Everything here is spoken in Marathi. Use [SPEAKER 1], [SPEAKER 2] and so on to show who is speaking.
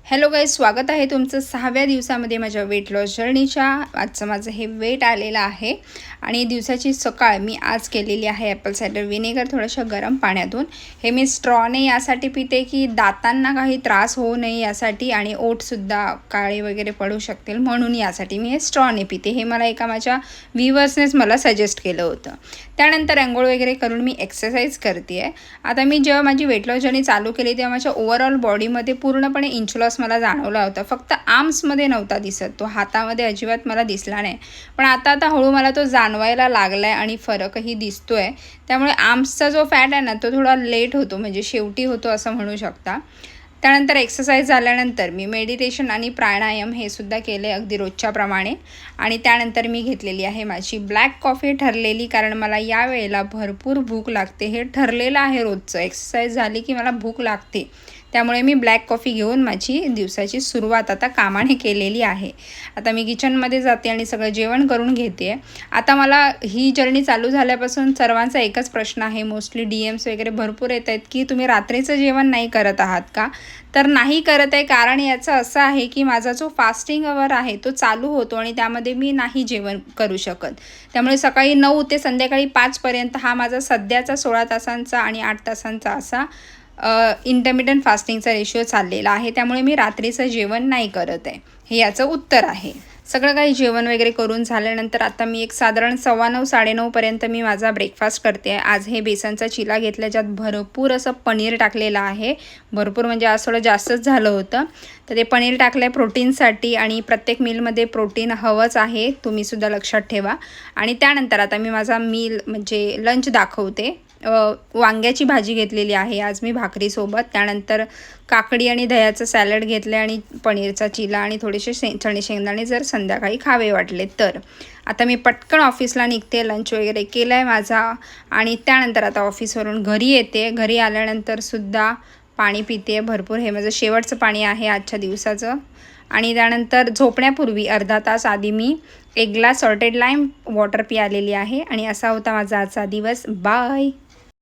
[SPEAKER 1] हॅलो गाईज, स्वागत आहे तुमचं 6व्या दिवसामध्ये माझ्या वेट लॉस जर्नीच्या। आजचं माझं हे वेट आलेलं आहे आणि दिवसाची सकाळ मी आज केलेली आहे ॲपल सायडर विनेगर थोडंसं गरम पाण्यातून। हे मी स्ट्रॉने यासाठी पिते की दातांना काही त्रास होऊ नये यासाठी, आणि ओठसुद्धा काळे वगैरे पडू शकतील म्हणून यासाठी मी हे स्ट्रॉने पिते। हे मला एका माझ्या व्ह्यूवर्सनेच मला सजेस्ट केलं होतं। त्यानंतर अंघोळ वगैरे करून मी एक्सरसाइज करते आहे। आता मी जेव्हा माझी वेट लॉस जर्नी चालू केली तेव्हा माझ्या ओव्हरऑल बॉडीमध्ये पूर्णपणे इंच लॉस मला जाणवला होता। फक्त आर्म्समध्ये नव्हता दिसत, तो हातामध्ये अजिबात मला दिसला नाही। पण आता हळू मला तो जाणवायला लागलाय आणि फरकही दिसतोय। त्यामुळे आर्म्सचा जो फॅट आहे ना तो थोडा लेट होतो, म्हणजे शेवटी होतो असं म्हणू शकता। त्यानंतर एक्सरसाइज झाल्यानंतर मी मेडिटेशन आणि प्राणायाम हे सुद्धा केले अगदी रोजच्या प्रमाणे। आणि त्यानंतर मी घेतलेली आहे माझी ब्लॅक कॉफी ठरलेली, कारण मला या वेळेला भरपूर भूक लागते। हे ठरलेलं आहे रोजचं, एक्सरसाइज झाली की मला भूक लागते, त्यामुळे मी ब्लॅक कॉफी घेऊन माझी दिवसाची सुरुवात आता कामाने केलेली आहे। आता मी किचनमध्ये जाते आणि सगळं जेवण करून घेते। आता मला ही जर्नी चालू झाल्यापासून सर्वांचा एकच प्रश्न आहे, मोस्टली DMs वगैरे भरपूर येत आहेत की तुम्ही रात्रीचं जेवण नाही करत आहात का? तर नाही करत आहे, कारण याचं असं आहे की माझा जो फास्टिंग अवर आहे तो चालू होतो आणि त्यामध्ये मी नाही जेवण करू शकत। त्यामुळे सकाळी 9 ते संध्याकाळी 5 पर्यंत हा माझा सध्याचा 16 तासांचा आणि 8 तासांचा असा इंटरमिटंट फास्टिंगचा रेशिओ चाललेला आहे। त्यामुळे मी रात्रीचं जेवण नाही करत आहे, हे याचं उत्तर आहे। सगळं काही जेवण वगैरे करून झाल्यानंतर आता मी एक साधारण 9:15 साडेनऊ पर्यंत मी माझा ब्रेकफास्ट करते आहे। आज हे बेसनचा चिला घेतला, ज्यात भरपूर असं पनीर टाकलेलं आहे। भरपूर म्हणजे आज थोडं जास्तच झालं होतं, तर ते पनीर टाकलं आहे प्रोटीनसाठी, आणि प्रत्येक मीलमध्ये प्रोटीन हवंच आहे, तुम्हीसुद्धा लक्षात ठेवा। आणि त्यानंतर आता मी माझा मील म्हणजे लंच दाखवते। वांग्याची भाजी घेतलेली आहे आज मी भाकरीसोबत। त्यानंतर काकडी आणि दह्याचं सॅलड घेतलं आणि पनीरचा चिला आणि थोडेसे चणे शेंगदाणे जर संध्याकाळी खावे वाटले तर। आता मी पटकन ऑफिसला निघते, लंच वगैरे केला आहे माझा, आणि त्यानंतर आता ऑफिसवरून घरी येते। घरी आल्यानंतरसुद्धा पाणी पिते भरपूर, हे माझं शेवटचं पाणी आहे आजच्या दिवसाचं। आणि त्यानंतर झोपण्यापूर्वी अर्धा तास आधी मी 1 ग्लास सॉल्टेड लाईम वॉटर प्यालेली आहे। आणि असा होता माझा आजचा दिवस। बाय।